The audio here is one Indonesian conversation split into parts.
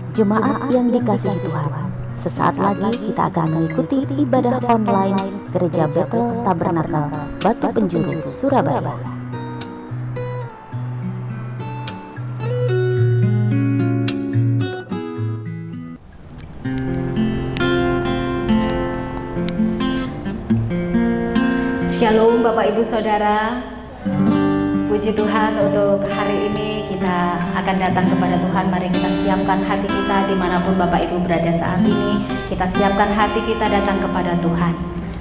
Jemaat yang dikasihi Tuhan, sesaat lagi kita akan mengikuti ibadah online Gereja Bethel Tabernakel Batu Penjuru, Surabaya. Shalom Bapak Ibu Saudara. Puji Tuhan, untuk hari ini kita akan datang kepada Tuhan. Mari kita siapkan hati kita dimanapun Bapak Ibu berada saat ini. Kita siapkan hati kita datang kepada Tuhan.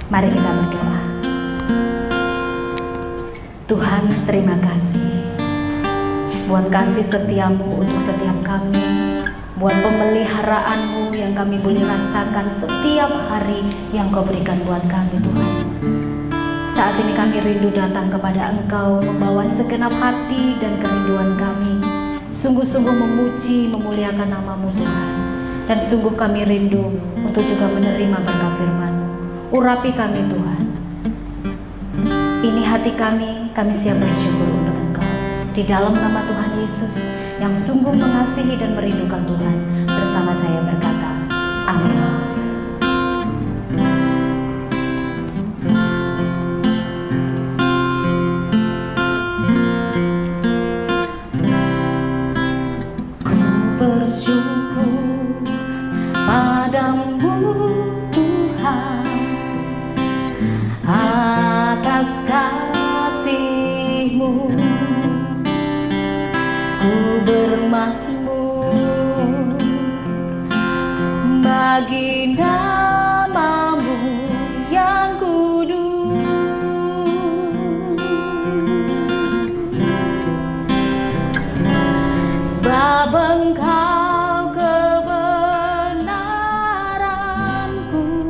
Mari kita berdoa. Tuhan, terima kasih buat kasih setiamu untuk setiap kami, buat pemeliharaanmu yang kami boleh rasakan setiap hari yang kau berikan buat kami Tuhan. Saat ini kami rindu datang kepada Engkau, membawa segenap hati dan kerinduan kami, sungguh-sungguh memuji, memuliakan nama-Mu Tuhan. Dan sungguh kami rindu untuk juga menerima berkat firman-Mu. Urapi kami Tuhan. Ini hati kami siap bersyukur untuk Engkau. Di dalam nama Tuhan Yesus yang sungguh mengasihi dan merindukan Tuhan, bersama saya berkata, amin. Bersyukur padamu Tuhan atas kasih-Mu, ku bermazmur bagi nama-Mu yang kudus. Sebab Engkau kebenaranku,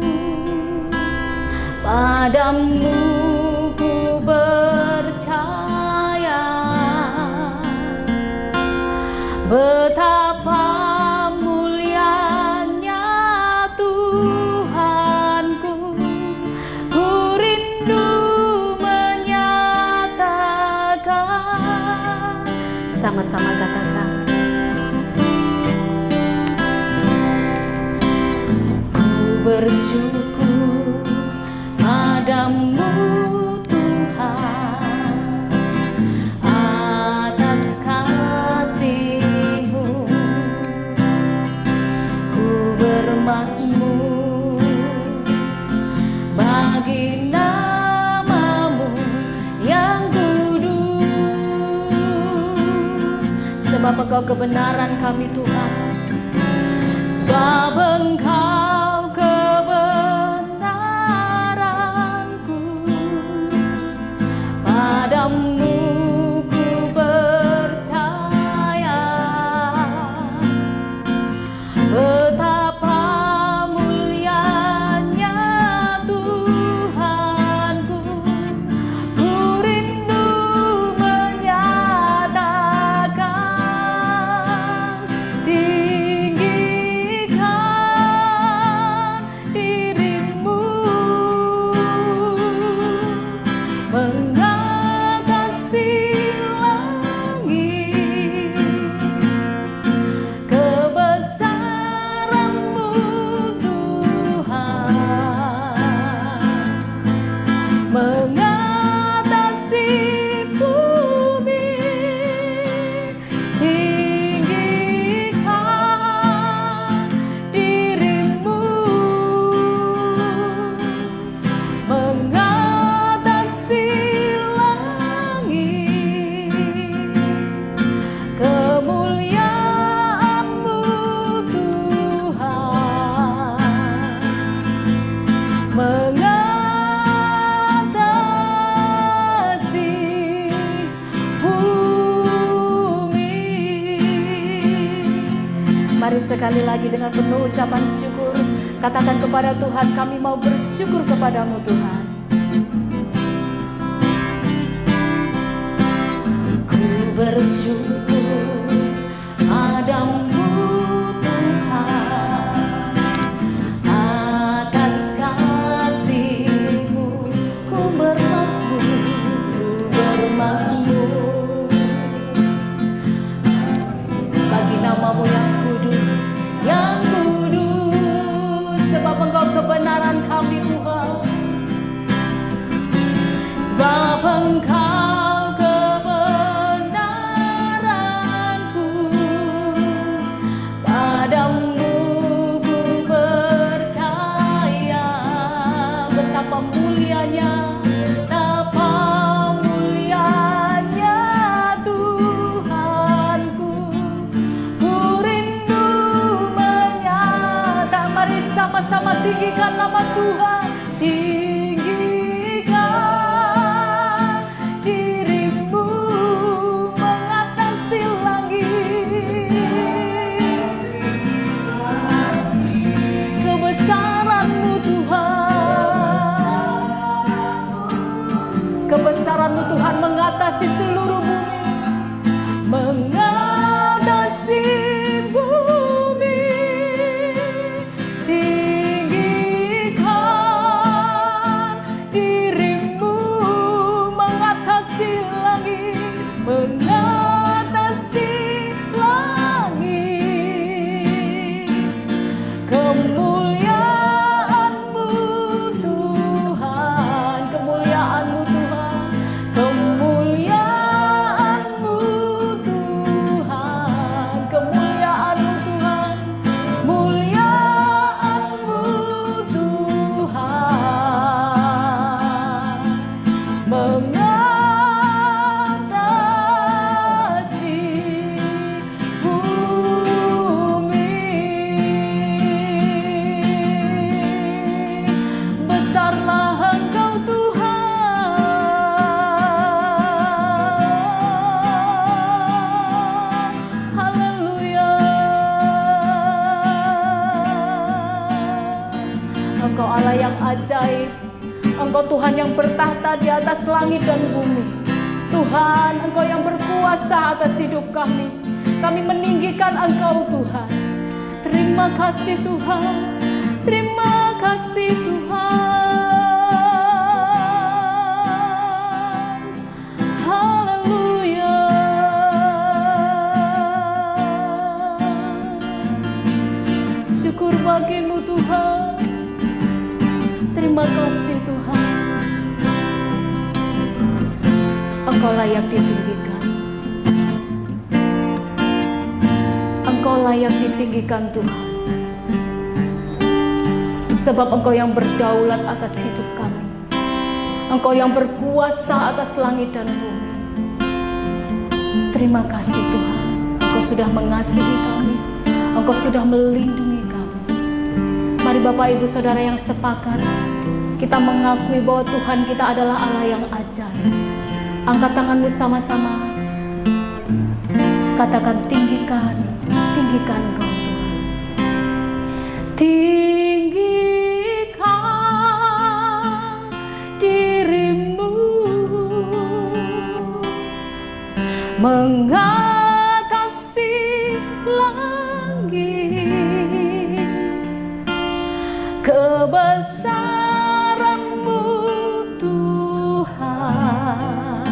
padamu ku percaya. Betapa mulianya Tuhanku, ku rindu menyatakan. Sama-sama katakan, bersyukur padamu Tuhan atas kasih-Mu, ku bermazmur bagi nama-Mu yang kudus. sebab Engkau kebenaran kami Tuhan. Sebab Engkau kebenaranku, padamu ku percaya. Betapa mulianya Tuhanku, ku rindu menyatakan. Tinggikan dirimu mengatasi langit, kebesaran-Mu Tuhan mengatasi bumi. Tinggikan dirimu mengatasi langit, kemuliaan-Mu Tuhan mengatasi bumi. Mari sekali lagi dengan penuh ucapan syukur, katakan kepada Tuhan, kami mau bersyukur kepadamu Tuhan. Ku bersyukur padamu Tuhan atas kasih-Mu, ku bermazmur bagi nama-Mu yang kudus. Allah yang ajaib. Engkau Tuhan yang bertahta di atas langit dan bumi. Tuhan, Engkau yang berkuasa atas hidup kami. Kami meninggikan Engkau Tuhan. Terima kasih Tuhan. Terima kasih Tuhan. Haleluya. Syukur bagimu Tuhan. Terima kasih Tuhan. Engkau layak ditinggikan. Engkau layak ditinggikan Tuhan. Sebab Engkau yang berdaulat atas hidup kami. Engkau yang berkuasa atas langit dan bumi. Terima kasih Tuhan. Engkau sudah mengasihi kami. Engkau sudah melindungi kami. Mari Bapak Ibu Saudara yang sepakat, kita mengakui bahwa Tuhan kita adalah Allah yang ajaib. Angkat tanganmu sama-sama. Katakan tinggikan, tinggikan Engkau Tuhan. Tinggikan dirimu mengatasi langit. Kebesaranmu Tuhan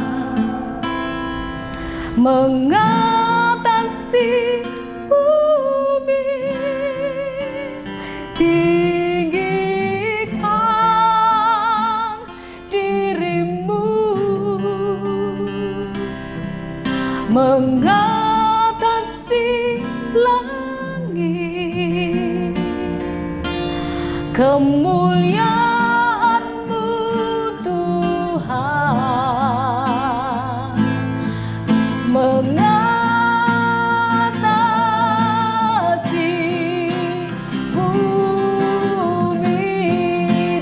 mengatasi bumi. Tinggikan dirimu mengatasi langit. Kemuliaan-Mu Tuhan mengatasi bumi.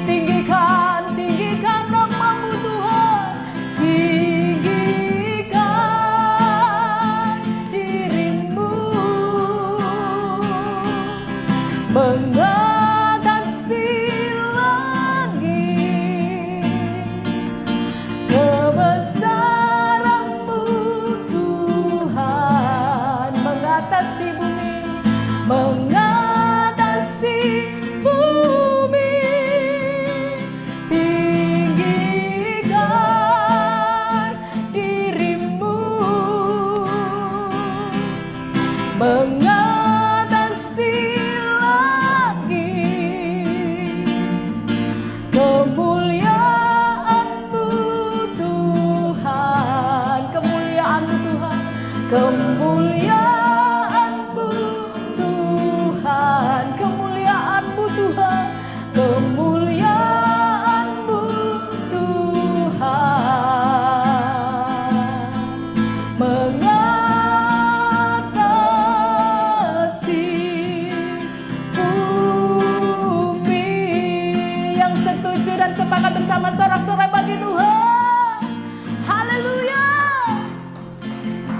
Tinggikan, tinggikan nama-Mu Tuhan. Tinggikan dirimu mengatasi langit. Kebesaran-Mu Tuhan mengatasi bumi, mengatasi bumi. Tinggikan dirimu mengatasi langit. Kemuliaan-Mu Tuhan, kemuliaan-Mu Tuhan, kemuliaan-Mu Tuhan, kemuliaan-Mu Tuhan, kemuliaan-Mu Tuhan mengatasi bumi. Yang setuju dan sepakat bersama sorak-sorai bagi Tuhan. Haleluya.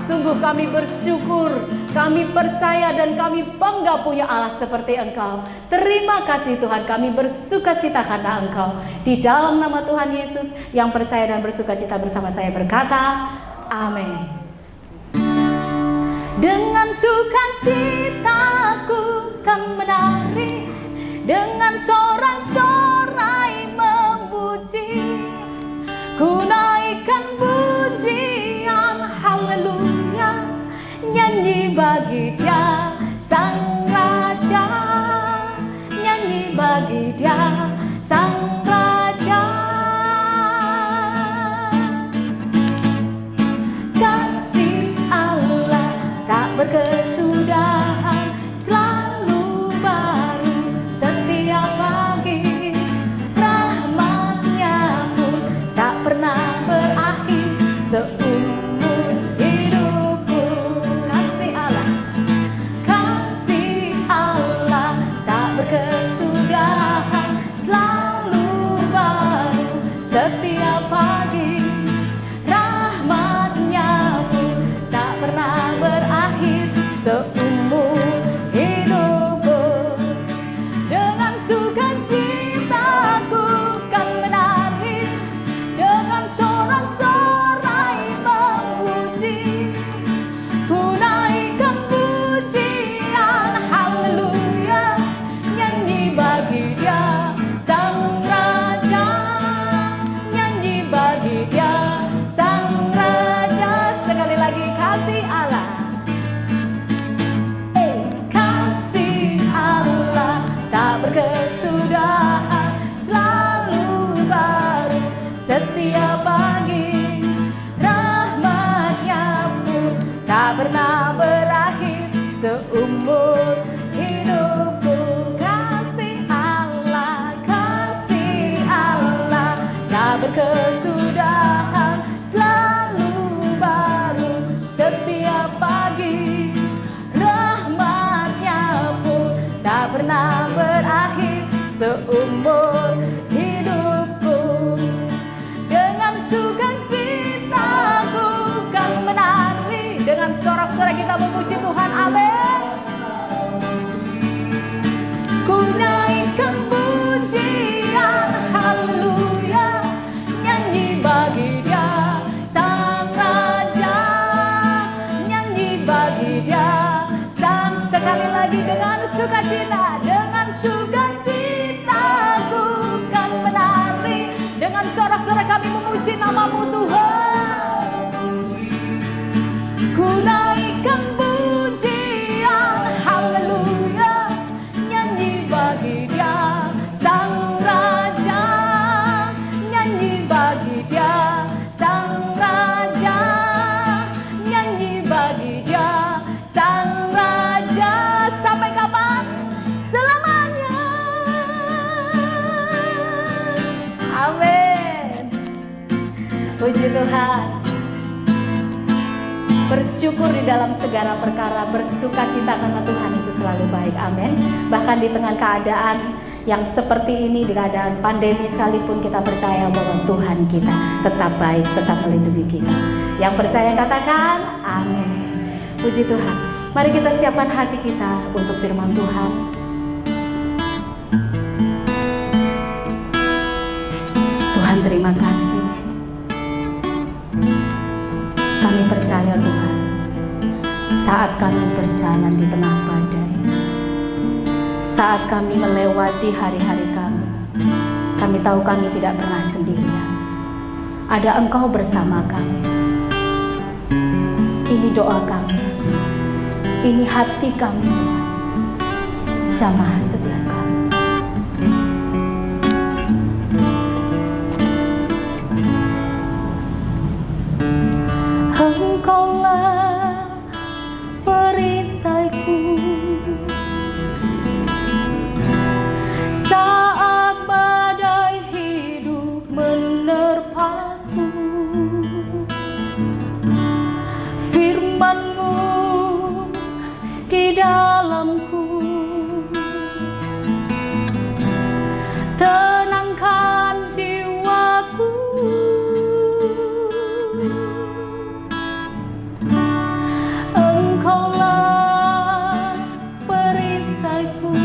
Sungguh kami bersyukur, kami percaya dan kami bangga punya Allah seperti Engkau. Terima kasih Tuhan, kami bersukacita karena Engkau. Di dalam nama Tuhan Yesus yang percaya dan bersukacita bersama saya berkata, amin. Dengan sukacitaku kan menari, dengan sorak-sorai memuji, ku naikkan pujian haleluya, nyanyi bagi Dia Sang Raja, nyanyi bagi Dia Sang Raja. Kasih Allah tak berkesudahan, selalu baru setiap pagi. Rahmat-Nya pun tak pernah berakhir seumur hidupku. Kasih Allah tak berkesudahan, selalu baru setiap pagi. Rahmat-Nya pun tak pernah berakhir seumur hidupku. Dengan sukacita pernah berakhir seumur hidupku. Kasih Allah tak berkesudahan, selalu baru setiap pagi. Rahmatnya pun tak pernah berakhir seumur hidupku. Dengan sukacita ku kan menari, dengan sorak-sorai kita memuji Tuhan. Amin. Ku naikkan pujian, haleluya, nyanyi bagi Dia Sang Raja, nyanyi bagi Dia Sang. Sekali lagi dengan sukacita, dengan sukacita ku kan menari, dengan sorak-sorai kami memuji nama-Mu Tuhan. Ku naikkan pujian, haleluya, nyanyi bagi Dia Sang Raja, nyanyi bagi Dia Sang Raja, nyanyi bagi Dia Sang Raja. Sampai kapan? Selamanya. Amin. Puji Tuhan. Bersyukur di dalam segala perkara, bersukacita karena Tuhan itu selalu baik. Amin. Bahkan di tengah keadaan yang seperti ini, di keadaan pandemi sekalipun, kita percaya bahwa Tuhan kita tetap baik, tetap melindungi kita. Yang percaya katakan amin. Puji Tuhan. Mari kita siapkan hati kita untuk firman Tuhan. Tuhan, terima kasih. Kami percaya Tuhan, saat kami berjalan di tengah badai, saat kami melewati hari-hari kami tahu kami tidak pernah sendirian. Ada Engkau bersama kami. Ini doa kami, ini hati kami, jamaah setia kami. Engkaulah perisaiku saat badai hidup menerpaku. Firman-Mu di dalamku, tenangkan jiwaku. Engkaulah perisaiku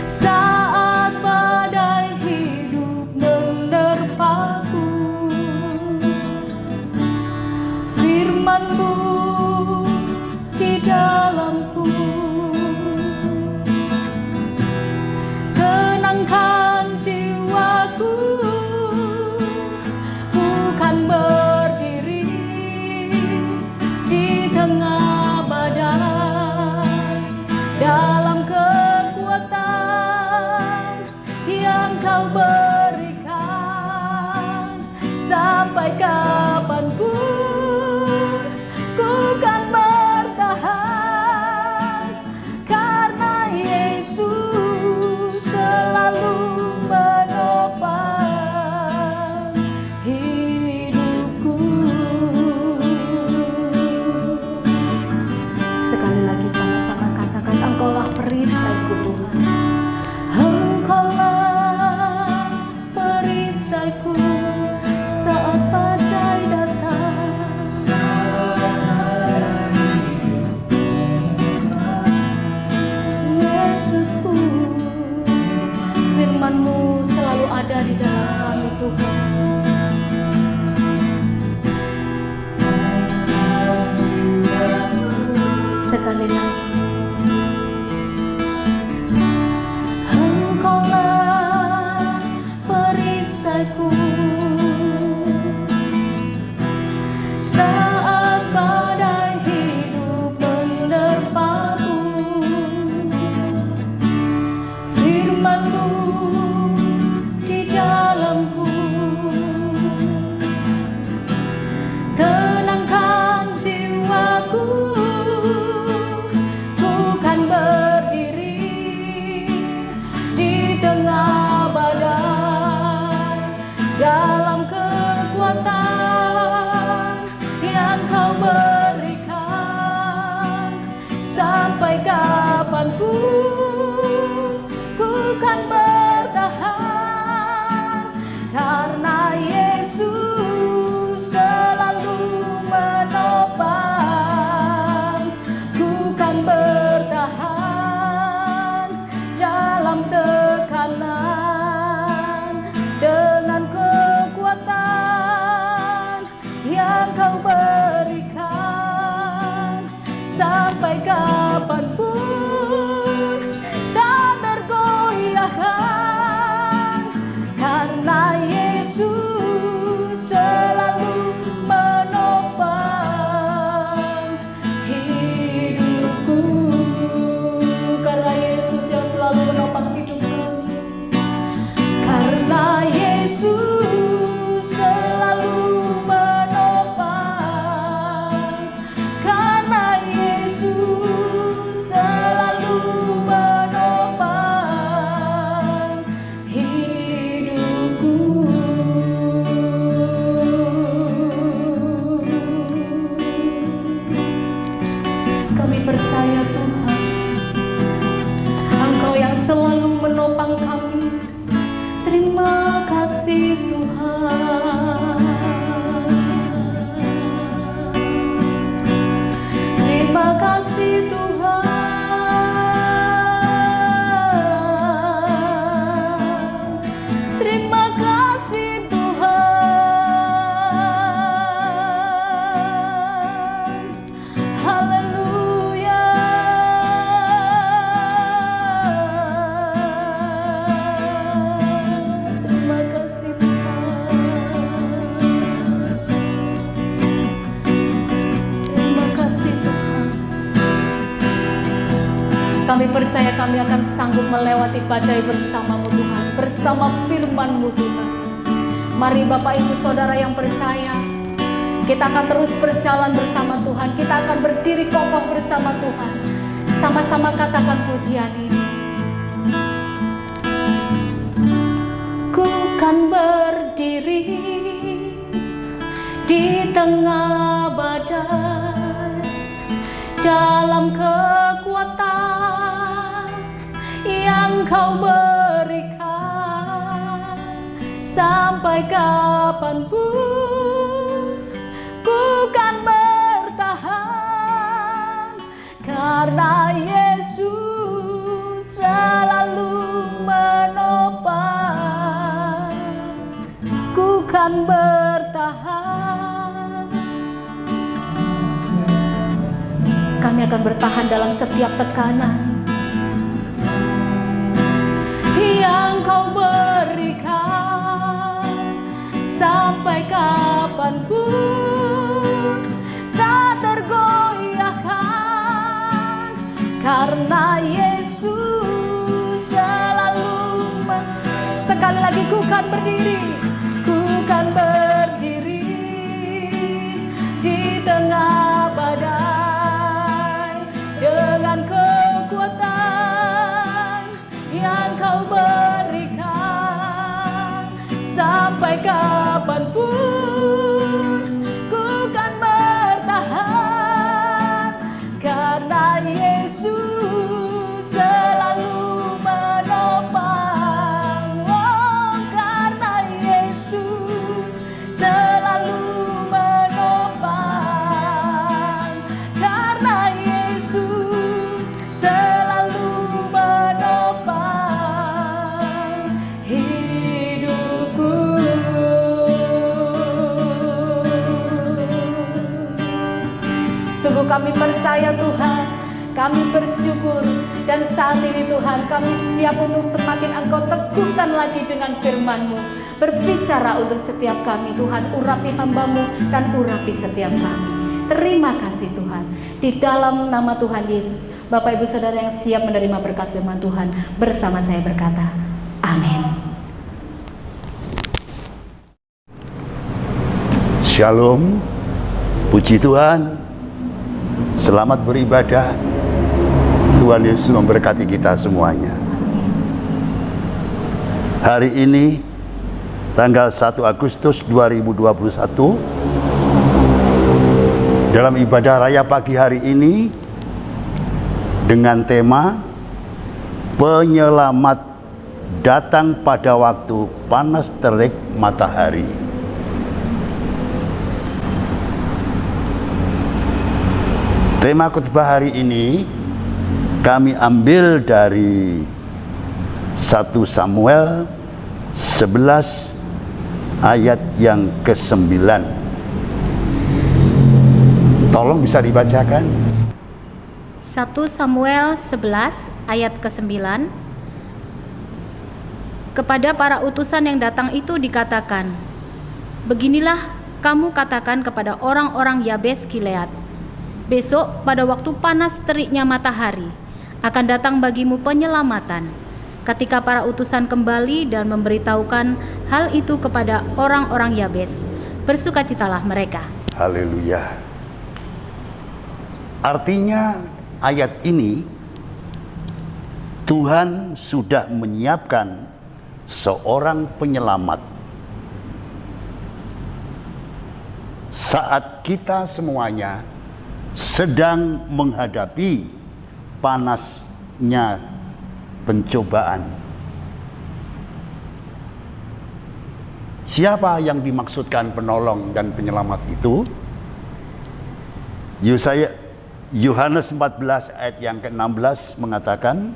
saat badai hidup menerpaku. Firman-Mu di dalamku, tenangkan jiwaku. Ku kan berdiri di tengah badai, dalam kekuatan yang Kau berikan. Sampai kapanpun ku Engkau berikan sampai kapanpun tak tergoyahkan, karena Yesus selalu menopang hidupku. Karena Yesus yang selalu menopang hidup kami, karena Yesus selalu menopang, karena Yesus selalu menopang hidupku. Kami percaya Tuhan, Engkau yang selalu menopang kami. Terima kasih Tuhan. Terima kasih Tuhan. Terima kasih Tuhan. Haleluya. Terima kasih Tuhan. Terima kasih Tuhan. Kami percaya kami akan sanggup melewati badai bersama-Mu Tuhan, bersama firman-Mu Tuhan. Mari Bapak Ibu Saudara yang percaya, kita akan terus berjalan bersama Tuhan. Kita akan berdiri kokoh bersama Tuhan. Sama-sama katakan pujian ini. Ku kan berdiri di tengah badai, dalam kekuatan yang Kau berikan, sampai kapanpun ku kan bertahan, karena Yesus selalu menopang. Ku kan bertahan. Kami akan bertahan dalam setiap tekanan yang Kau berikan, sampai kapanpun tak tergoyahkan, karena Yesus selalu sekali lagi ku kan berdiri, ku kan berdiri di tengah badai, dengan kekuatan yang Kau berikan, sampai kapanpun ku kan bertahan, karena Yesus selalu menopang. Oh, karena Yesus selalu menopang, karena Yesus selalu menopang hidupku. Sungguh kami percaya Tuhan, kami bersyukur, dan saat ini Tuhan kami siap untuk semakin Engkau teguhkan lagi dengan firman-Mu. Berbicara untuk setiap kami Tuhan, urapi hamba-Mu dan urapi setiap kami. Terima kasih Tuhan. Di dalam nama Tuhan Yesus, Bapak Ibu Saudara yang siap menerima berkat firman Tuhan, bersama saya berkata, amin. Shalom, puji Tuhan, selamat beribadah. Tuhan Yesus memberkati kita semuanya. Hari ini tanggal 1 Agustus 2021, dalam ibadah raya pagi hari ini dengan tema penyelamat datang pada waktu panas terik matahari. Tema khotbah hari ini kami ambil dari 1 Samuel 11 ayat yang ke-9. Tolong bisa dibacakan. 1 Samuel 11 ayat ke-9. Kepada para utusan yang datang itu dikatakan, beginilah kamu katakan kepada orang-orang Yabes Gilead, besok pada waktu panas teriknya matahari akan datang bagimu penyelamatan. Ketika para utusan kembali dan memberitahukan hal itu kepada orang-orang Yabes, bersukacitalah mereka. Haleluya. Artinya ayat ini Tuhan sudah menyiapkan seorang penyelamat saat kita semuanya sedang menghadapi panasnya pencobaan. Siapa yang dimaksudkan penolong dan penyelamat itu? Yohanes 14 ayat yang ke-16 mengatakan,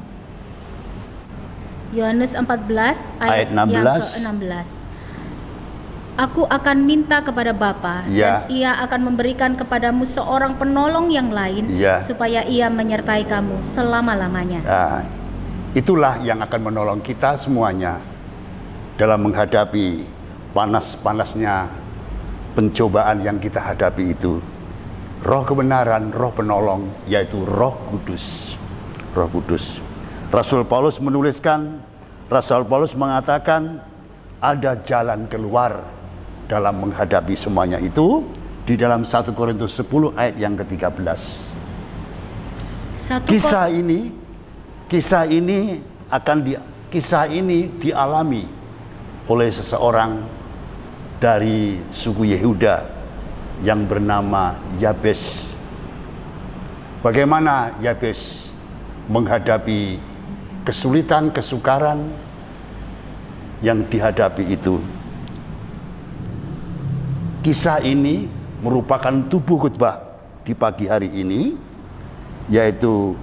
Yohanes 14 ayat 16. yang ke-16. Aku akan minta kepada Bapa, Ya. dan Ia akan memberikan kepadamu seorang penolong yang lain, Ya. supaya Ia menyertai kamu selama-lamanya. Nah, itulah yang akan menolong kita semuanya dalam menghadapi panas-panasnya pencobaan yang kita hadapi itu. Roh kebenaran, roh penolong, yaitu Roh Kudus. Roh Kudus. Rasul Paulus mengatakan ada jalan keluar dalam menghadapi semuanya itu di dalam 1 Korintus 10 ayat yang ke-13. Kisah ini dialami oleh seseorang dari suku Yehuda yang bernama Yabes. Bagaimana Yabes menghadapi kesulitan, kesukaran yang dihadapi itu. Kisah ini merupakan tubuh khotbah di pagi hari ini, yaitu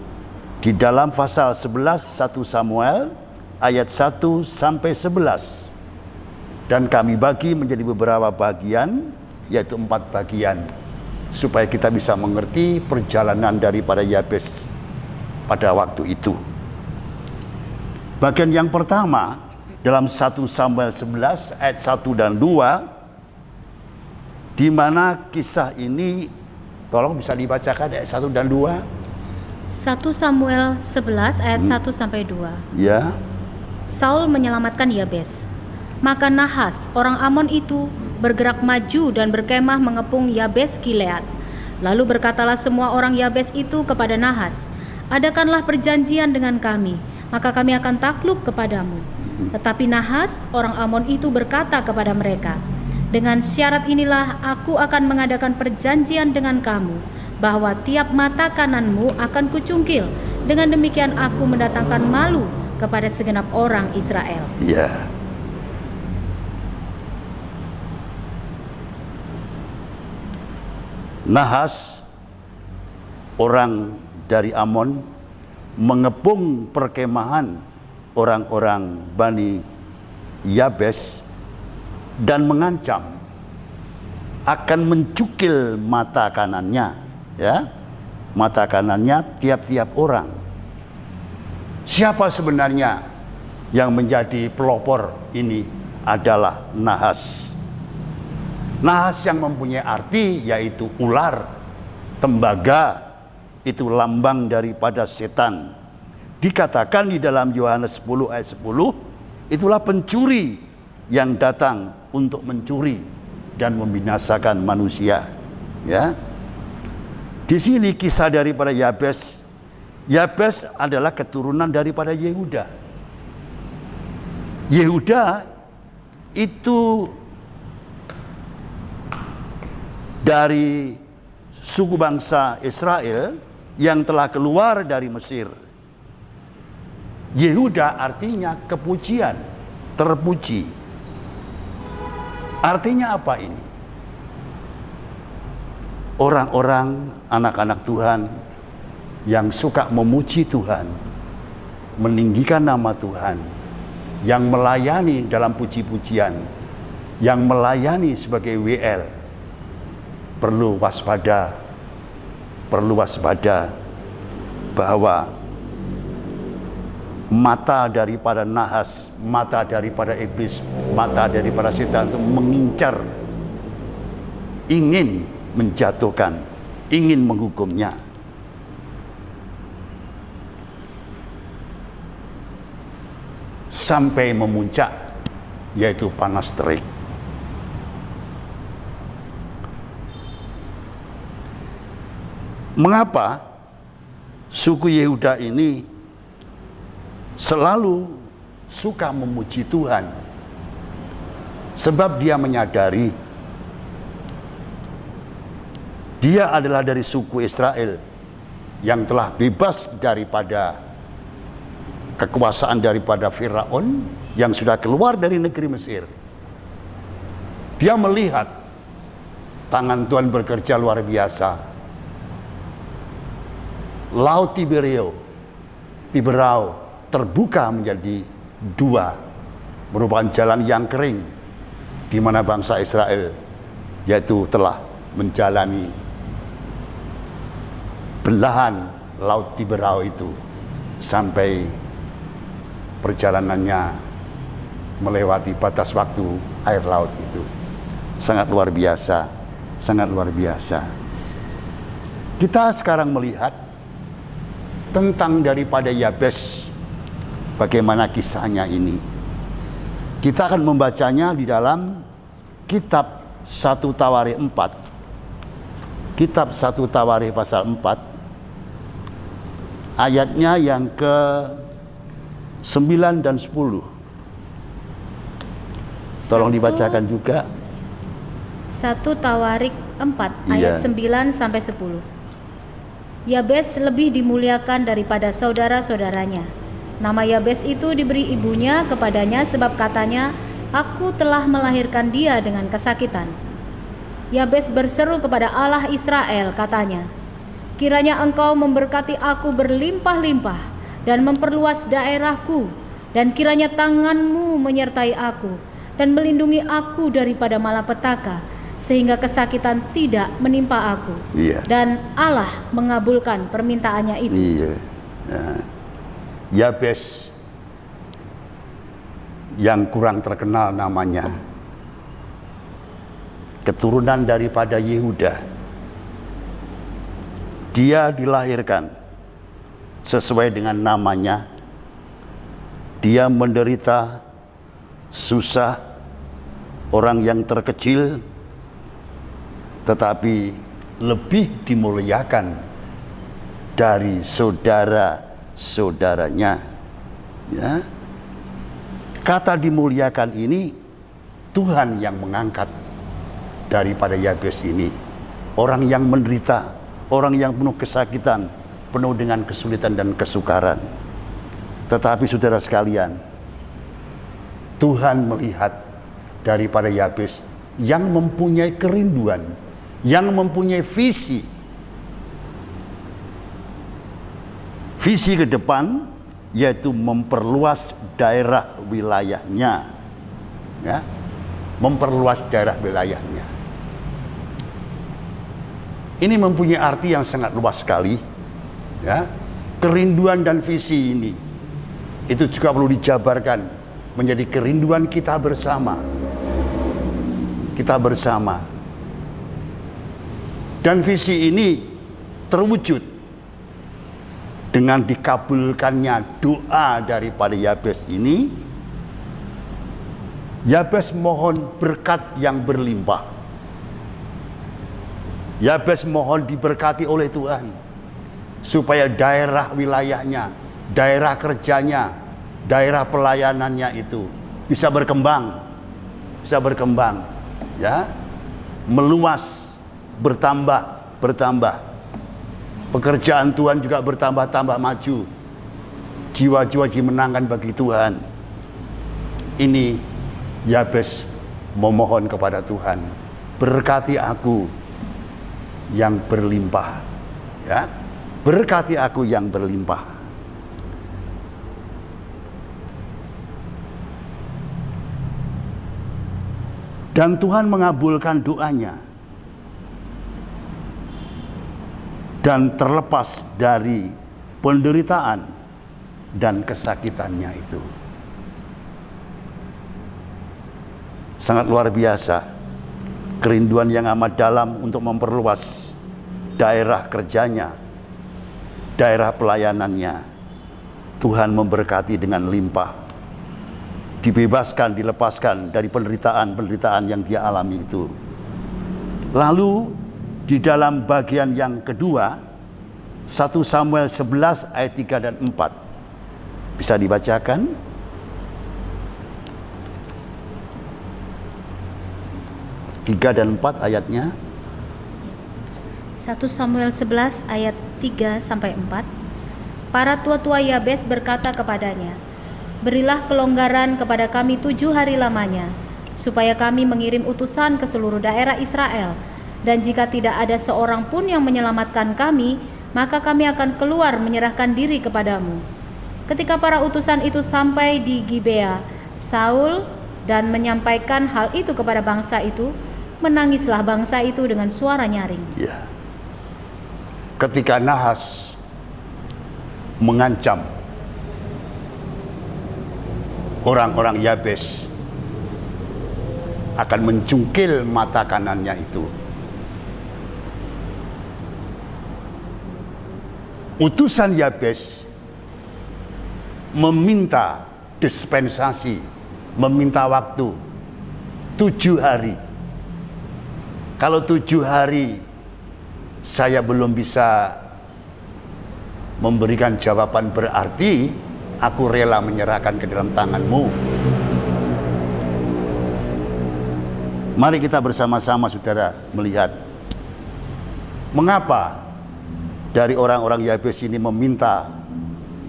di dalam pasal 11 1 Samuel ayat 1 sampai 11. Dan kami bagi menjadi beberapa bagian, yaitu 4 bagian, supaya kita bisa mengerti perjalanan daripada Yabes pada waktu itu. Bagian yang pertama dalam 1 Samuel 11 ayat 1 dan 2, di mana kisah ini, tolong bisa dibacakan ayat 1 dan 2. 1 Samuel 11 ayat 1 sampai 2. Ya. Saul menyelamatkan Yabes. Maka Nahas, orang Amon itu, bergerak maju dan berkemah mengepung Yabes Gilead. Lalu berkatalah semua orang Yabes itu kepada Nahas, adakanlah perjanjian dengan kami, maka kami akan takluk kepadamu. Tetapi Nahas, orang Amon itu berkata kepada mereka, dengan syarat inilah aku akan mengadakan perjanjian dengan kamu, bahwa tiap mata kananmu akan kucungkil. Dengan demikian aku mendatangkan malu kepada segenap orang Israel. Ya. Nahas, orang dari Amon, mengepung perkemahan orang-orang Bani Yabes dan mengancam akan mencukil mata kanannya, ya, mata kanannya tiap-tiap orang. Siapa sebenarnya yang menjadi pelopor ini? Adalah Nahas. Nahas yang mempunyai arti yaitu ular, tembaga, itu lambang daripada setan. Dikatakan di dalam Yohanes 10 ayat 10, itulah pencuri yang datang untuk mencuri dan membinasakan manusia. Ya. Di sini kisah daripada Yabes. Yabes adalah keturunan daripada Yehuda. Yehuda itu dari suku bangsa Israel yang telah keluar dari Mesir. Yehuda artinya kepujian, terpuji. Artinya apa ini? Orang-orang, anak-anak Tuhan yang suka memuji Tuhan, meninggikan nama Tuhan, yang melayani dalam puji-pujian, yang melayani sebagai WL, perlu waspada perlu waspada bahwa mata daripada nahas, mata daripada iblis, mata daripada setan itu mengincar, ingin menjatuhkan, ingin menghukumnya. Sampai memuncak, yaitu panas terik. Mengapa suku Yehuda ini selalu suka memuji Tuhan? Sebab dia menyadari dia adalah dari suku Israel yang telah bebas daripada kekuasaan daripada Firaun yang sudah keluar dari negeri Mesir. Dia melihat tangan Tuhan bekerja luar biasa. Laut Tiberau terbuka menjadi dua, merupakan jalan yang kering di mana bangsa Israel yaitu telah menjalani belahan Laut Tiberau itu sampai perjalanannya melewati batas waktu air laut itu. Sangat luar biasa, sangat luar biasa. Kita sekarang melihat tentang daripada Yabes, bagaimana kisahnya ini. Kita akan membacanya di dalam kitab 1 Tawarikh 4. Kitab 1 Tawarikh pasal 4, ayatnya yang ke 9 dan 10. Tolong dibacakan juga. 1 Tawarikh 4 ayat 9 sampai 10. Yabes lebih dimuliakan daripada saudara-saudaranya. Nama Yabes itu diberi ibunya kepadanya sebab katanya, "Aku telah melahirkan dia dengan kesakitan." Yabes berseru kepada Allah Israel, katanya, "Kiranya Engkau memberkati aku berlimpah-limpah dan memperluas daerahku, dan kiranya tangan-Mu menyertai aku dan melindungi aku daripada malapetaka, sehingga kesakitan tidak menimpa aku." Dan Allah mengabulkan permintaannya itu. Yabes yang kurang terkenal namanya, keturunan daripada Yehuda. Dia dilahirkan sesuai dengan namanya. Dia menderita susah, orang yang terkecil, tetapi lebih dimuliakan dari saudara-saudaranya. Ya. Kata dimuliakan ini Tuhan yang mengangkat daripada Yabes ini. Orang yang menderita, orang yang penuh kesakitan, penuh dengan kesulitan dan kesukaran. Tetapi saudara sekalian, Tuhan melihat daripada Yabes yang mempunyai kerinduan, yang mempunyai visi ke depan, yaitu memperluas daerah wilayahnya, ya, memperluas daerah wilayahnya. Ini mempunyai arti yang sangat luas sekali. Ya, kerinduan dan visi ini itu juga perlu dijabarkan menjadi kerinduan kita bersama. Kita bersama. Dan visi ini terwujud dengan dikabulkannya doa daripada Yabes ini. Yabes mohon berkat yang berlimpah. Yabes mohon diberkati oleh Tuhan, supaya daerah wilayahnya, daerah kerjanya, daerah pelayanannya itu bisa berkembang, ya, meluas, bertambah. Pekerjaan Tuhan juga bertambah maju. Jiwa-jiwa dimenangkan bagi Tuhan. Ini Yabes memohon kepada Tuhan, berkati aku yang berlimpah, ya, berkati aku yang berlimpah. Dan Tuhan mengabulkan doanya. dan terlepas dari penderitaan dan kesakitannya itu. Sangat luar biasa kerinduan yang amat dalam untuk memperluas daerah kerjanya, daerah pelayanannya. Tuhan memberkati dengan limpah, dibebaskan, dilepaskan dari penderitaan-penderitaan yang dia alami itu. Lalu di dalam bagian yang kedua, 1 Samuel 11 ayat 3 dan 4. Bisa dibacakan? 3 dan 4 ayatnya. 1 Samuel 11 ayat 3 sampai 4. Para tua-tua Yabes berkata kepadanya, "Berilah kelonggaran kepada kami 7 hari lamanya, supaya kami mengirim utusan ke seluruh daerah Israel. Dan jika tidak ada seorang pun yang menyelamatkan kami, maka kami akan keluar menyerahkan diri kepadamu." Ketika para utusan itu sampai di Gibea, Saul dan menyampaikan hal itu kepada bangsa itu, menangislah bangsa itu dengan suara nyaring. Ya. Ketika Nahas mengancam orang-orang Yabes akan mencungkil mata kanannya itu, utusan Yabes meminta dispensasi, meminta waktu 7 hari. Kalau 7 hari saya belum bisa memberikan jawaban, berarti aku rela menyerahkan ke dalam tanganmu. Mari kita bersama-sama saudara melihat mengapa dari orang-orang Yabes ini meminta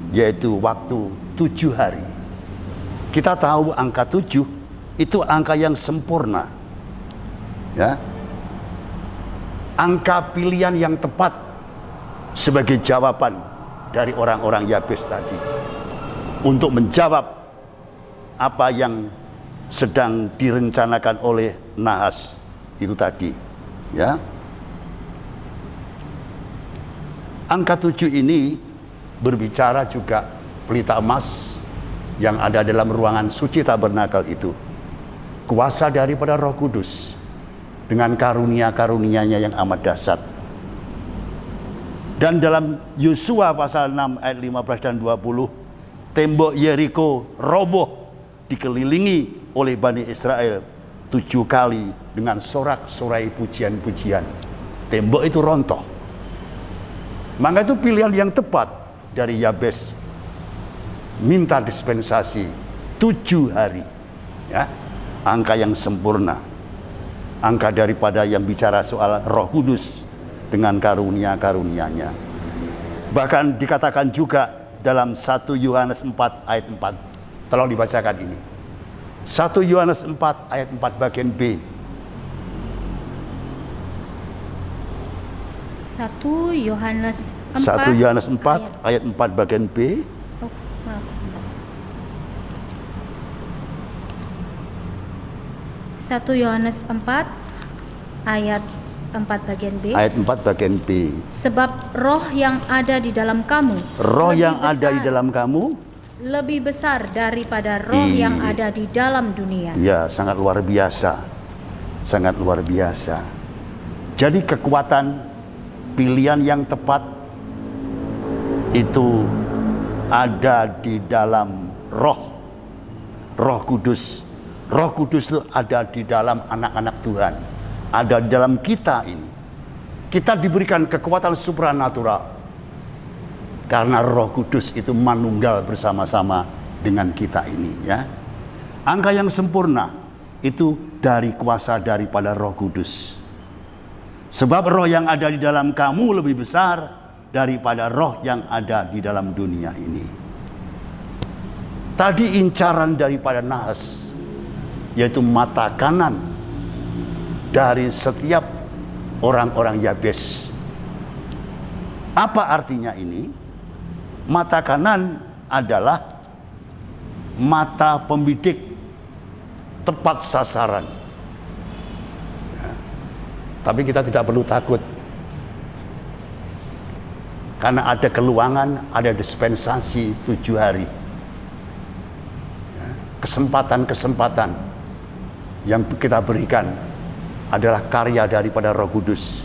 yaitu waktu 7 hari. Kita tahu angka 7 itu angka yang sempurna, ya, angka pilihan yang tepat sebagai jawaban dari orang-orang Yabes tadi untuk menjawab apa yang sedang direncanakan oleh Nahas itu tadi, ya. Angka 7 ini berbicara juga pelita emas yang ada dalam ruangan suci tabernakel itu, kuasa daripada Roh Kudus dengan karunia-karunia-Nya yang amat dahsyat. Dan dalam Yosua pasal 6 ayat 15 dan 20, tembok Yeriko roboh dikelilingi oleh Bani Israel 7 kali dengan sorak-sorai pujian-pujian. Tembok itu rontoh. Maka itu pilihan yang tepat dari Yabes, minta dispensasi 7 hari, ya, angka yang sempurna, angka daripada yang bicara soal Roh Kudus dengan karunia-karunia-Nya. Bahkan dikatakan juga dalam 1 Yohanes 4 ayat 4. Tolong dibacakan ini. 1 Yohanes 4 ayat 4 bagian B. 1 Yohanes 4 1 Yohanes 4 ayat 4 bagian B. Oh, maaf, sebentar. 1 Yohanes 4 ayat 4 bagian B. Ayat 4 bagian B. Sebab roh yang ada di dalam kamu, Roh lebih yang ada di besar- dalam kamu, lebih besar daripada roh yang ada di dalam dunia. ya, sangat luar biasa. Sangat luar biasa. Jadi kekuatan pilihan yang tepat itu ada di dalam Roh Kudus. Roh Kudus itu ada di dalam anak-anak Tuhan, ada di dalam kita ini. Kita diberikan kekuatan supranatural karena Roh Kudus itu manunggal bersama-sama dengan kita ini, ya. Angka yang sempurna itu dari kuasa daripada Roh Kudus. Sebab roh yang ada di dalam kamu lebih besar daripada roh yang ada di dalam dunia ini. Tadi incaran daripada Nahas, yaitu mata kanan dari setiap orang-orang Yabes. Apa artinya ini? Mata kanan adalah mata pembidik, tepat sasaran. Tapi kita tidak perlu takut. Karena ada keluangan, ada dispensasi 7 hari. Kesempatan-kesempatan yang kita berikan adalah karya daripada Roh Kudus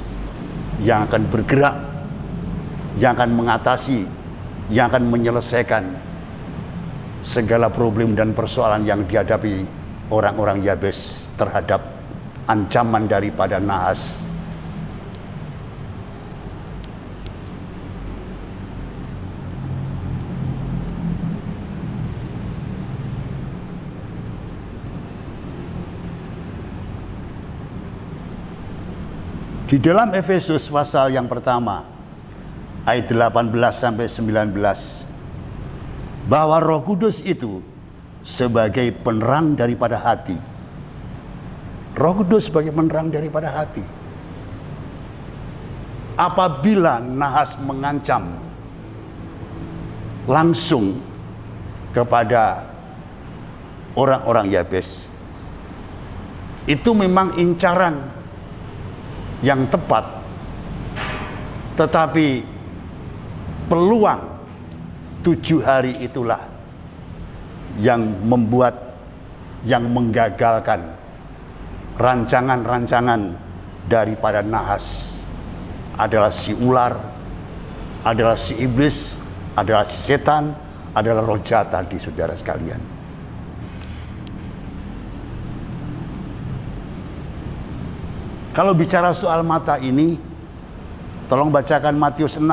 yang akan bergerak, yang akan mengatasi, yang akan menyelesaikan segala problem dan persoalan yang dihadapi orang-orang Yabes terhadap ancaman daripada Nahas. Di dalam Efesus pasal yang pertama ayat 18 sampai 19, bahwa Roh Kudus itu sebagai penerang daripada hati. Roh Kudus sebagai penerang daripada hati. Apabila Nahas mengancam langsung kepada orang-orang Yabes, itu memang incaran yang tepat, tetapi peluang 7 hari itulah yang membuat, yang menggagalkan rancangan-rancangan daripada Nahas. Adalah si ular, adalah si iblis, adalah si setan, adalah roh jahat tadi, saudara sekalian. Kalau bicara soal mata ini, tolong bacakan Matius 6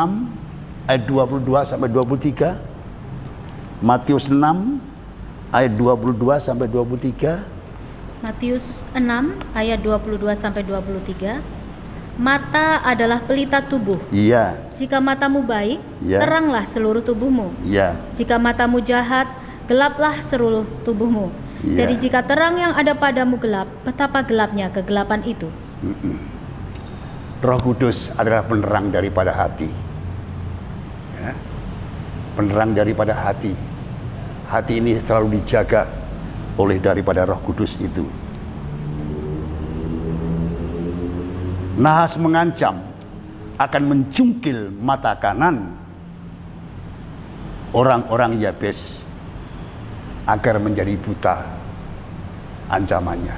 ayat 22 sampai 23. Matius 6 ayat 22 sampai 23. Matius 6 ayat 22 sampai 23. Mata adalah pelita tubuh. Iya. Jika matamu baik, Ya. teranglah seluruh tubuhmu. Iya. Jika matamu jahat, gelaplah seluruh tubuhmu. Ya. Jadi jika terang yang ada padamu gelap, betapa gelapnya kegelapan itu. Roh Kudus adalah penerang daripada hati. Ya. Penerang daripada hati. Hati ini selalu dijaga oleh daripada Roh Kudus itu. Nahas mengancam akan mencungkil mata kanan orang-orang Yabes agar menjadi buta ancamannya.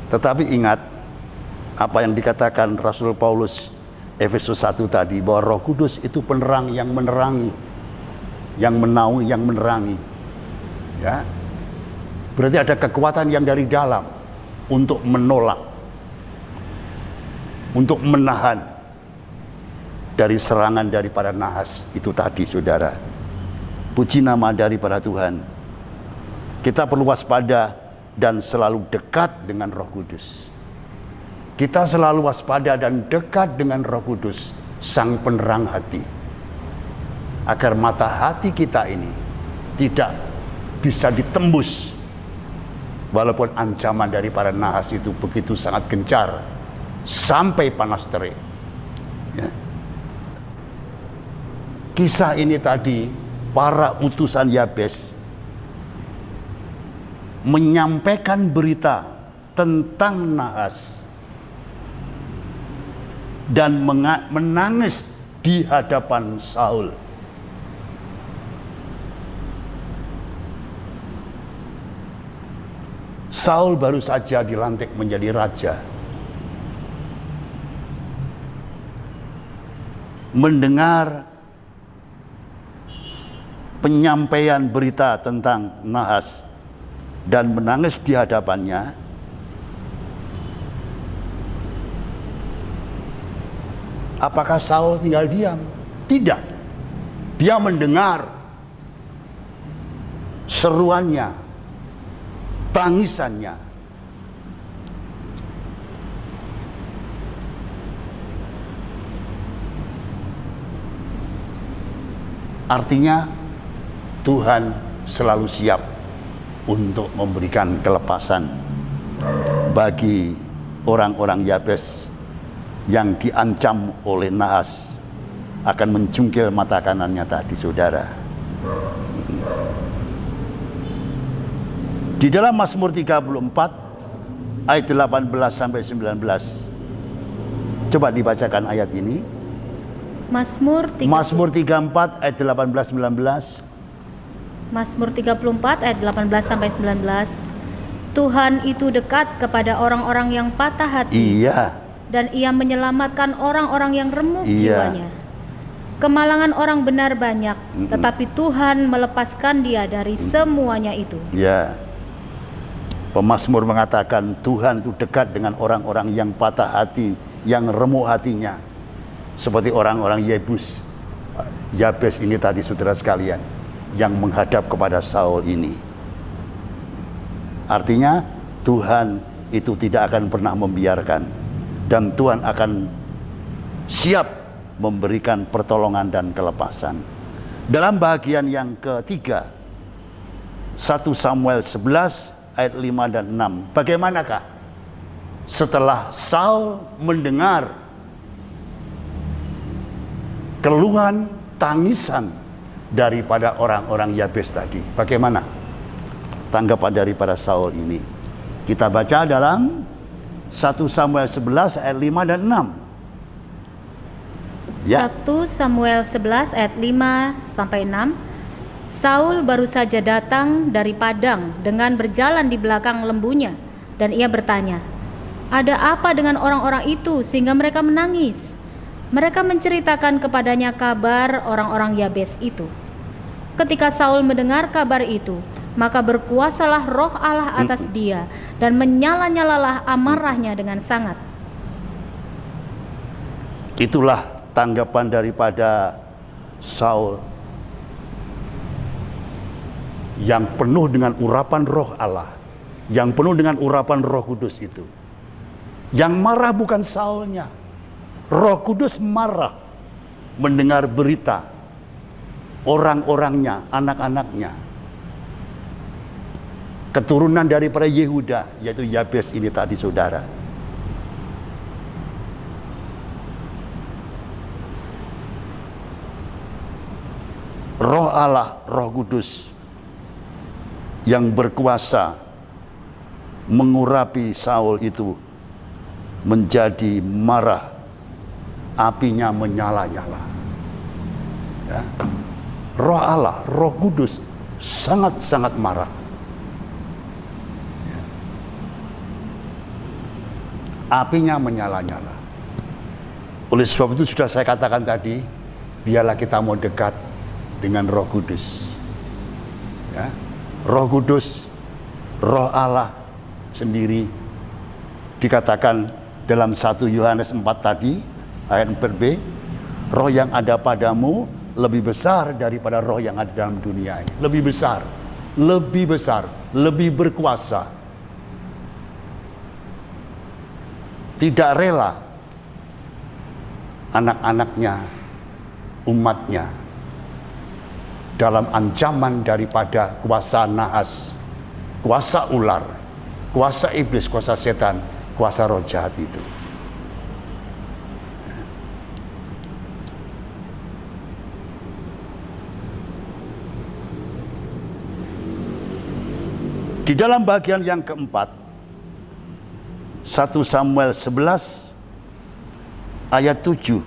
Tetapi ingat apa yang dikatakan Rasul Paulus Efesus 1 tadi, bahwa Roh Kudus itu penerang yang menerangi, yang menaungi, yang menerangi. Ya. Berarti ada kekuatan yang dari dalam untuk menolak, untuk menahan dari serangan daripada Nahas itu tadi, saudara. Puji nama daripada Tuhan. Kita perlu waspada dan selalu dekat dengan Roh Kudus. Kita selalu waspada dan dekat dengan Roh Kudus, Sang Penerang hati, agar mata hati kita ini tidak bisa ditembus, walaupun ancaman dari para Nahas itu begitu sangat gencar sampai panas terik. Ya. Kisah ini tadi, para utusan Yabes menyampaikan berita tentang Nahas dan menangis di hadapan Saul. Saul baru saja dilantik menjadi raja. Mendengar penyampaian berita tentang Nahas dan menangis di hadapannya, apakah Saul tinggal diam? Tidak. Dia mendengar seruannya, tangisannya. Artinya Tuhan selalu siap untuk memberikan kelepasan bagi orang-orang Yabes yang diancam oleh Nahas akan mencungkil mata kanannya tadi, saudara. Di dalam Mazmur 34 ayat 18 sampai 19. Coba dibacakan ayat ini. Mazmur 34 ayat 18-19. Mazmur 34 ayat 18 sampai 19. Tuhan itu dekat kepada orang-orang yang patah hati. Iya. Dan ia menyelamatkan orang-orang yang remuk jiwanya. Kemalangan orang benar banyak, tetapi Tuhan melepaskan dia dari semuanya itu. Ya. Pemazmur mengatakan Tuhan itu dekat dengan orang-orang yang patah hati, yang remuk hatinya. Seperti orang-orang Yabes ini tadi, saudara sekalian, yang menghadap kepada Saul ini. Artinya Tuhan itu tidak akan pernah membiarkan, dan Tuhan akan siap memberikan pertolongan dan kelepasan. Dalam bagian yang ketiga, 1 Samuel 11 ayat 5 dan 6. Bagaimanakah setelah Saul mendengar keluhan, tangisan daripada orang-orang Yabes tadi? Bagaimana tanggapan daripada Saul ini? Kita baca dalam 1 Samuel 11 ayat 5 dan 6. Ya. 1 Samuel 11 ayat 5 sampai 6. Saul baru saja datang dari padang dengan berjalan di belakang lembunya, dan ia bertanya, "Ada apa dengan orang-orang itu sehingga mereka menangis?" Mereka menceritakan kepadanya kabar orang-orang Yabes itu. Ketika Saul mendengar kabar itu, maka berkuasalah roh Allah atas dia, dan menyala-nyalalah amarahnya dengan sangat. Itulah tanggapan daripada Saul yang penuh dengan urapan roh Allah, yang penuh dengan urapan Roh Kudus itu. Yang marah bukan Saulnya, Roh Kudus marah mendengar berita orang-orangnya, anak-anaknya, keturunan daripada Yehuda, yaitu Yabes ini tadi, saudara. Roh Allah, Roh Kudus yang berkuasa mengurapi Saul itu menjadi marah, apinya menyala-nyala. Ya. Roh Allah, Roh Kudus sangat-sangat marah. Ya. Apinya menyala-nyala. Oleh sebab itu sudah saya katakan tadi, biarlah kita mau dekat dengan Roh Kudus. Ya. Roh Kudus, Roh Allah sendiri dikatakan dalam 1 Yohanes 4 tadi, ayat 4b, roh yang ada padamu lebih besar daripada roh yang ada dalam dunia ini. Lebih besar, lebih berkuasa. Tidak rela anak-anaknya, umatnya dalam ancaman daripada kuasa nahas, kuasa ular, kuasa iblis, kuasa setan, kuasa roh jahat itu. Di dalam bagian yang keempat, 1 Samuel 11 ayat 7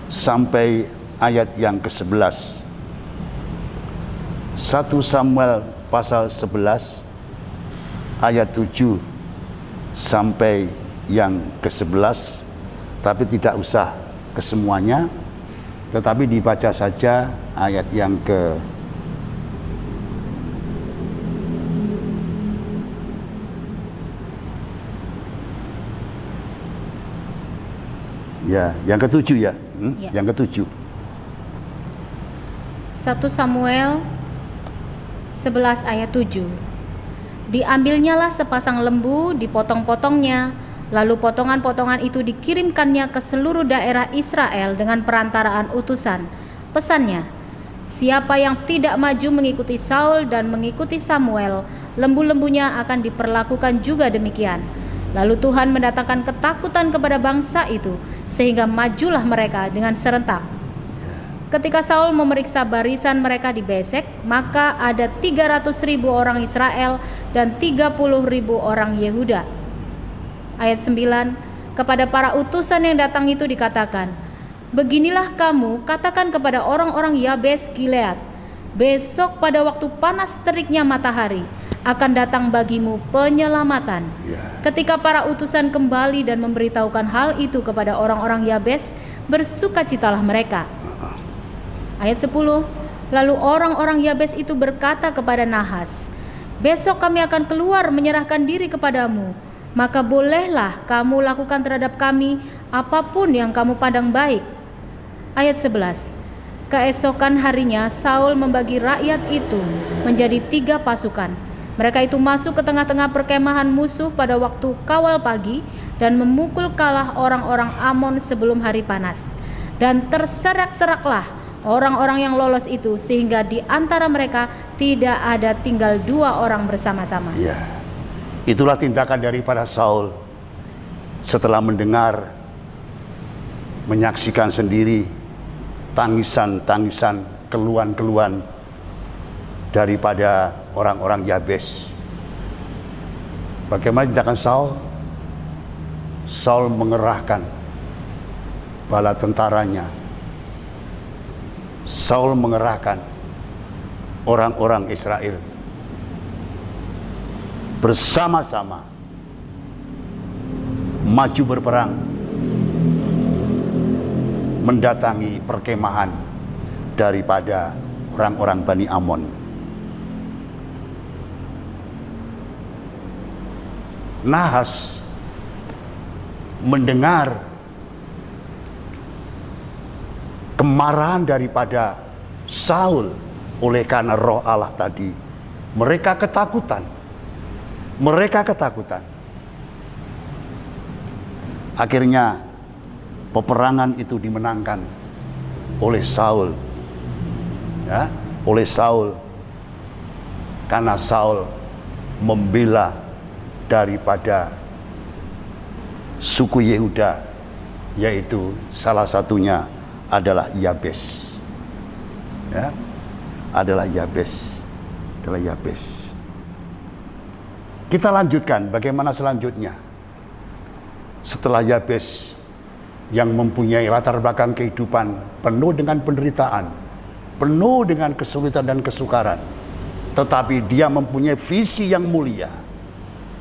sampai ayat yang ke-11. 1 Samuel pasal 11 ayat 7 sampai yang ke-11, tapi tidak usah kesemuanya, tetapi dibaca saja ayat yang yang ke-7 ya. Yang ke-7. 1 Samuel 11 ayat 7. Diambilnyalah sepasang lembu, dipotong-potongnya, lalu potongan-potongan itu dikirimkannya ke seluruh daerah Israel dengan perantaraan utusan. Pesannya, siapa yang tidak maju mengikuti Saul dan mengikuti Samuel, lembu-lembunya akan diperlakukan juga demikian. Lalu Tuhan mendatangkan ketakutan kepada bangsa itu, sehingga majulah mereka dengan serentak. Ketika Saul memeriksa barisan mereka di Besek, maka ada 300.000 orang Israel dan 30.000 orang Yehuda. Ayat 9, Kepada para utusan yang datang itu dikatakan, "Beginilah kamu katakan kepada orang-orang Yabes Gilead, besok pada waktu panas teriknya matahari akan datang bagimu penyelamatan." Ketika para utusan kembali dan memberitahukan hal itu kepada orang-orang Yabes, bersukacitalah mereka. Ayat 10, lalu orang-orang Yabes itu berkata kepada Nahas, "Besok kami akan keluar menyerahkan diri kepadamu, maka bolehlah kamu lakukan terhadap kami apapun yang kamu pandang baik." Ayat 11, keesokan harinya Saul membagi rakyat itu menjadi 3 pasukan. Mereka itu masuk ke tengah-tengah perkemahan musuh pada waktu kawal pagi dan memukul kalah orang-orang Amon sebelum hari panas. Dan terserak-seraklah orang-orang yang lolos itu, sehingga di antara mereka tidak ada tinggal 2 orang bersama-sama. Ya, itulah tindakan daripada Saul setelah mendengar, menyaksikan sendiri tangisan-tangisan, keluhan-keluhan daripada orang-orang Yabes. Bagaimana tindakan Saul? Saul mengerahkan bala tentaranya. Saul mengerahkan orang-orang Israel bersama-sama maju berperang mendatangi perkemahan daripada orang-orang Bani Amon. Nahas mendengar kemarahan daripada Saul oleh karena roh Allah tadi. Mereka ketakutan. Akhirnya peperangan itu dimenangkan oleh Saul. Ya, oleh Saul. Karena Saul membela daripada suku Yehuda, yaitu salah satunya adalah Yabes. Ya, adalah Yabes. Kita lanjutkan bagaimana selanjutnya. Setelah Yabes yang mempunyai latar belakang kehidupan penuh dengan penderitaan, penuh dengan kesulitan dan kesukaran, tetapi dia mempunyai visi yang mulia,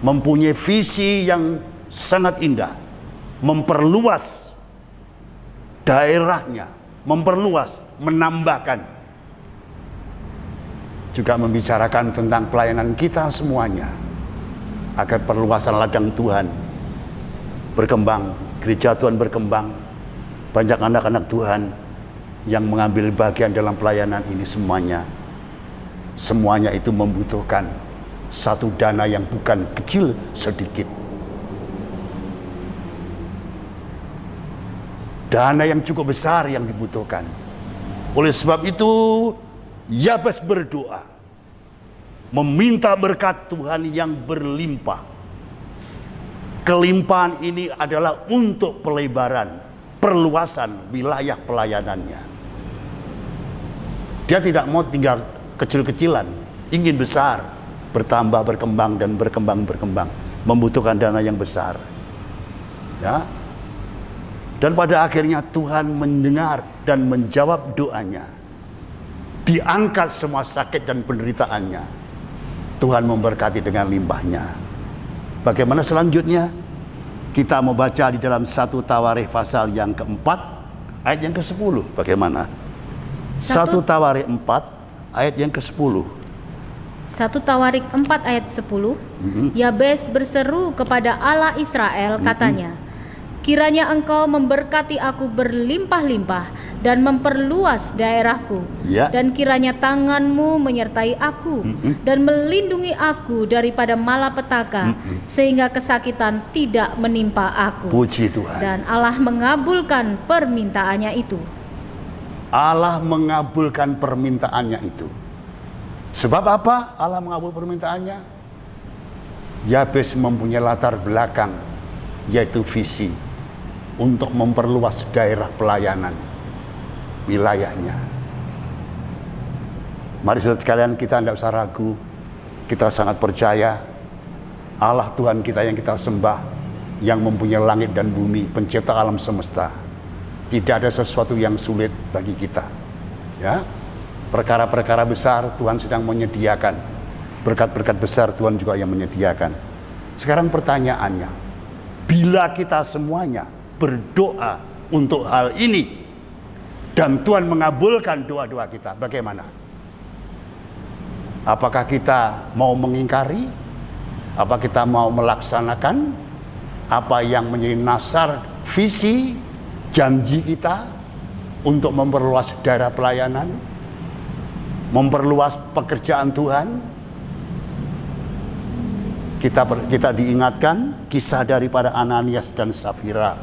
mempunyai visi yang sangat indah, memperluas daerahnya, memperluas, menambahkan, juga membicarakan tentang pelayanan kita semuanya, agar perluasan ladang Tuhan berkembang, gereja Tuhan berkembang, banyak anak-anak Tuhan yang mengambil bagian dalam pelayanan ini. Semuanya itu membutuhkan satu dana yang bukan kecil sedikit. Dana yang cukup besar yang dibutuhkan. Oleh sebab itu, Yabes berdoa, meminta berkat Tuhan yang berlimpah. Kelimpahan ini adalah untuk pelebaran, perluasan wilayah pelayanannya. Dia tidak mau tinggal kecil-kecilan, ingin besar, bertambah, berkembang, dan berkembang, membutuhkan dana yang besar. Ya. Dan pada akhirnya Tuhan mendengar dan menjawab doanya. Diangkat semua sakit dan penderitaannya. Tuhan memberkati dengan limpahnya. Bagaimana selanjutnya? Kita mau baca di dalam 1 Tawarikh pasal yang keempat, ayat yang ke-10. Bagaimana? 1 Tawarikh 4, ayat yang ke-10. 1 Tawarikh 4 ayat 10. Yabes berseru kepada Allah Israel, katanya, "Kiranya engkau memberkati aku berlimpah-limpah dan memperluas daerahku, dan kiranya tanganmu menyertai aku dan melindungi aku daripada malapetaka, sehingga kesakitan tidak menimpa aku." Puji Tuhan. Dan Allah mengabulkan permintaannya itu. Allah mengabulkan permintaannya itu. Sebab apa Allah mengabul permintaannya? Yabes mempunyai latar belakang, yaitu visi untuk memperluas daerah pelayanan wilayahnya. Mari saudara sekalian, kita tidak usah ragu, kita sangat percaya Allah Tuhan kita yang kita sembah yang mempunyai langit dan bumi, pencipta alam semesta. Tidak ada sesuatu yang sulit bagi kita. Ya, perkara-perkara besar Tuhan sedang menyediakan. Berkat-berkat besar Tuhan juga yang menyediakan. Sekarang pertanyaannya, bila kita semuanya berdoa untuk hal ini dan Tuhan mengabulkan doa-doa kita, bagaimana? Apakah kita mau mengingkari? Apa kita mau melaksanakan apa yang menjadi nasar visi janji kita untuk memperluas daerah pelayanan, memperluas pekerjaan Tuhan? Kita diingatkan kisah daripada Ananias dan Safira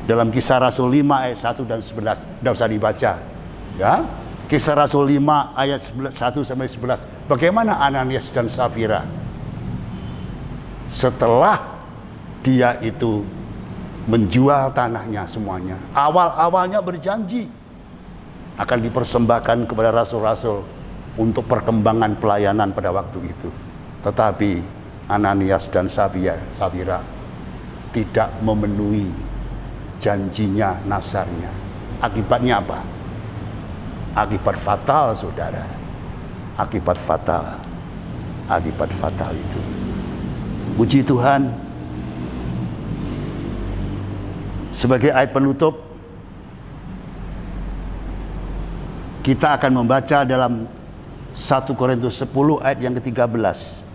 dalam Kisah Rasul 5 ayat 1 dan 11. Tidak usah dibaca, ya. Kisah Rasul 5 ayat 1 sampai 11. Bagaimana Ananias dan Safira setelah dia itu menjual tanahnya semuanya, awal-awalnya berjanji akan dipersembahkan kepada rasul-rasul untuk perkembangan pelayanan pada waktu itu. Tetapi Ananias dan Safira tidak memenuhi janjinya, nasarnya. Akibatnya apa? Akibat fatal, saudara. Akibat fatal. Akibat fatal itu. Puji Tuhan. Sebagai ayat penutup, kita akan membaca dalam 1 Korintus 10 ayat yang ke-13.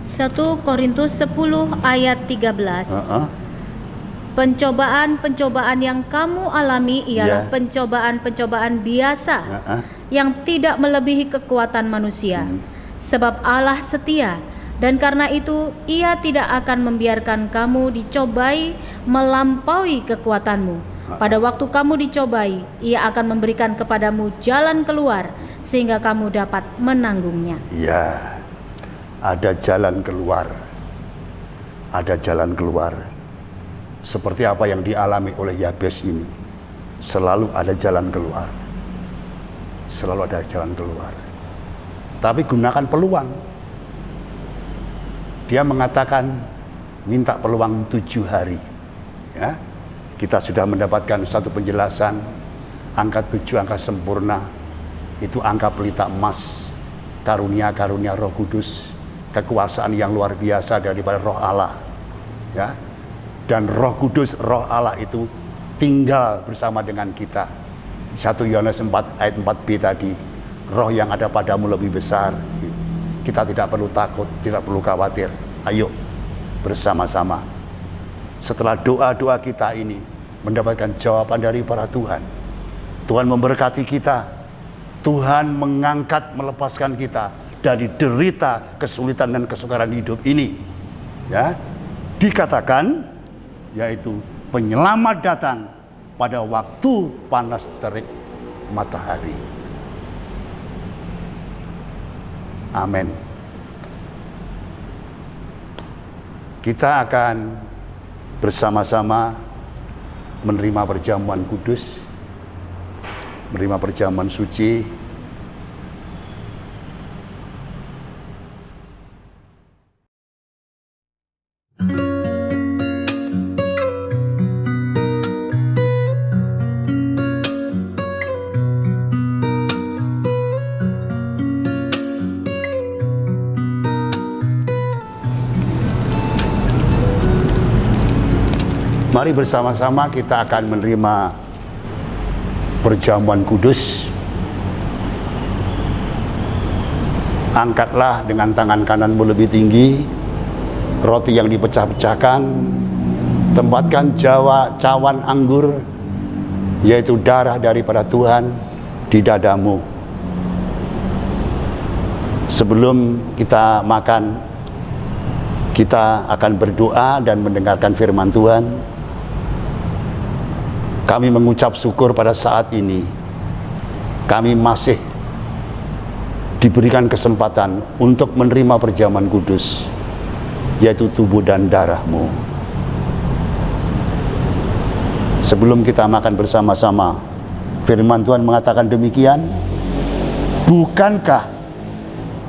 1 Korintus 10 ayat 13. Pencobaan-pencobaan yang kamu alami ialah pencobaan-pencobaan biasa yang tidak melebihi kekuatan manusia. Sebab Allah setia, dan karena itu Ia tidak akan membiarkan kamu dicobai melampaui kekuatanmu. Pada waktu kamu dicobai, Ia akan memberikan kepadamu jalan keluar sehingga kamu dapat menanggungnya. Ya, ada jalan keluar. Ada jalan keluar. Seperti apa yang dialami oleh Yabes ini. Selalu ada jalan keluar. Selalu ada jalan keluar. Tapi gunakan peluang. Dia mengatakan minta peluang 7 hari. Ya, kita sudah mendapatkan satu penjelasan. Angka 7, angka sempurna. Itu angka pelita emas. Karunia-karunia Roh Kudus. Kekuasaan yang luar biasa daripada Roh Allah. Ya, dan Roh Kudus, Roh Allah itu tinggal bersama dengan kita. 1 Yohanes 4 ayat 4b tadi, roh yang ada padamu lebih besar. Kita tidak perlu takut, tidak perlu khawatir. Ayo bersama-sama. Setelah doa-doa kita ini mendapatkan jawaban dari para Tuhan, Tuhan memberkati kita. Tuhan mengangkat, melepaskan kita dari derita, kesulitan dan kesukaran hidup ini. Ya, dikatakan yaitu penyelamat datang pada waktu panas terik matahari. Amin. Kita akan bersama-sama menerima perjamuan kudus, menerima perjamuan suci. Mari bersama-sama kita akan menerima perjamuan kudus. Angkatlah dengan tangan kananmu lebih tinggi roti yang dipecah-pecahkan. Tempatkan cawan anggur, yaitu darah daripada Tuhan, di dadamu. Sebelum kita makan, kita akan berdoa dan mendengarkan firman Tuhan. Kami mengucap syukur pada saat ini. Kami masih diberikan kesempatan untuk menerima perjamuan kudus, yaitu tubuh dan darah-Mu. Sebelum kita makan bersama-sama, firman Tuhan mengatakan demikian. Bukankah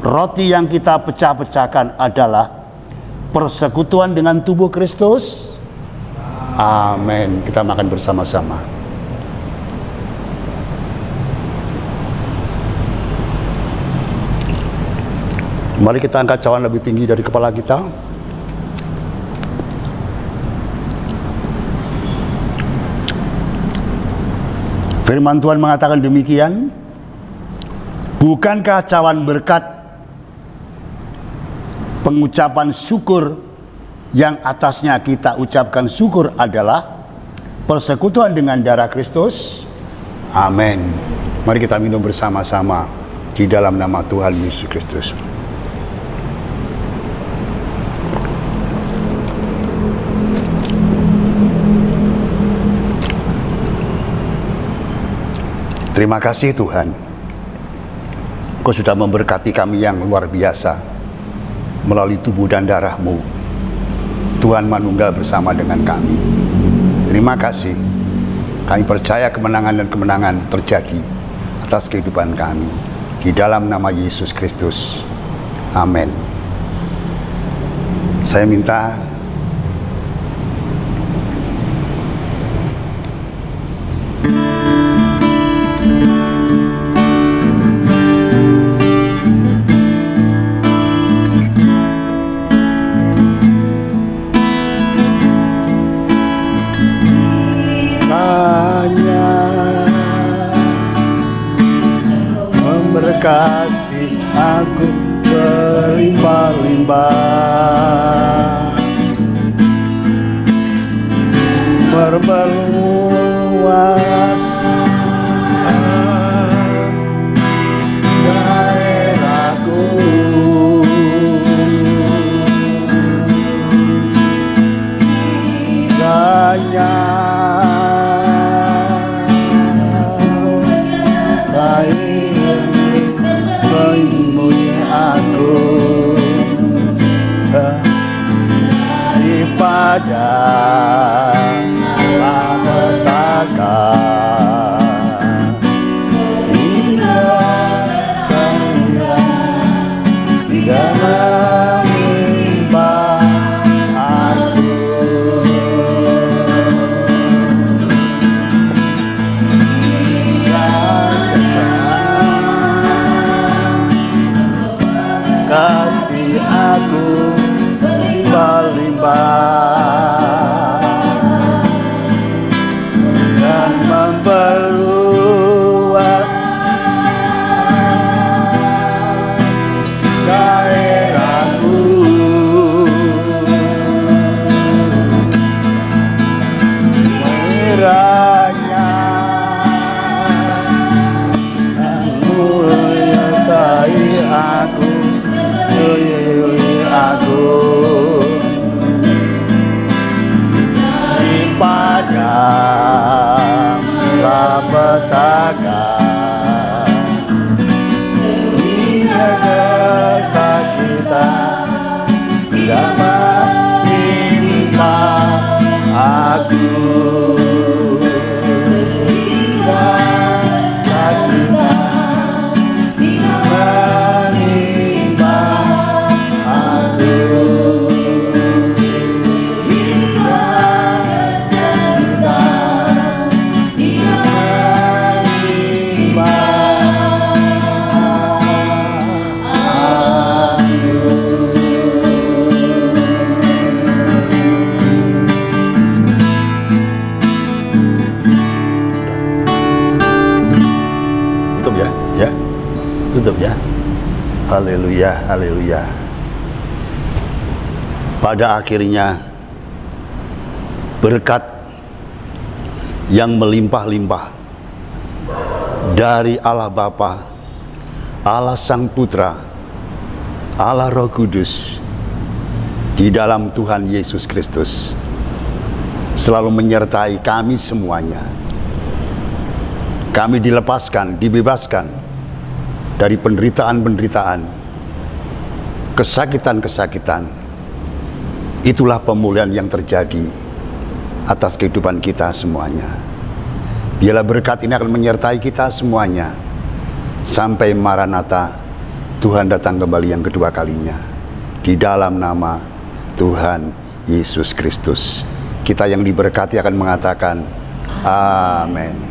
roti yang kita pecah-pecahkan adalah persekutuan dengan tubuh Kristus. Amin. Kita makan bersama-sama. Mari kita angkat cawan lebih tinggi dari kepala kita. Firman Tuhan mengatakan demikian. Bukankah cawan berkat pengucapan syukur yang atasnya kita ucapkan syukur adalah persekutuan dengan darah Kristus? Amin. Mari kita minum bersama-sama di dalam nama Tuhan Yesus Kristus. Terima kasih Tuhan, Engkau sudah memberkati kami yang luar biasa melalui tubuh dan darah-Mu. Tuhan manunggal bersama dengan kami. Terima kasih. Kami percaya kemenangan dan kemenangan terjadi atas kehidupan kami. Di dalam nama Yesus Kristus. Amin. Saya minta memberkati aku berlimpah-limpah, memperluas daerahku, daripada malapetaka hingga saya tidak menimpa aku. Kasih aku berlimpah dan memperluas daerahku, kiranya menyertai aku, daripada malapetaka hingga kesakitan tidak menimpa aku. Tutup ya. Haleluya, haleluya. Pada akhirnya berkat yang melimpah-limpah dari Allah Bapa, Allah Sang Putra, Allah Roh Kudus di dalam Tuhan Yesus Kristus selalu menyertai kami semuanya. Kami dilepaskan, dibebaskan dari penderitaan-penderitaan, kesakitan-kesakitan. Itulah pemulihan yang terjadi atas kehidupan kita semuanya. Biarlah berkat ini akan menyertai kita semuanya sampai Maranatha, Tuhan datang kembali yang kedua kalinya. Di dalam nama Tuhan Yesus Kristus. Kita yang diberkati akan mengatakan amin.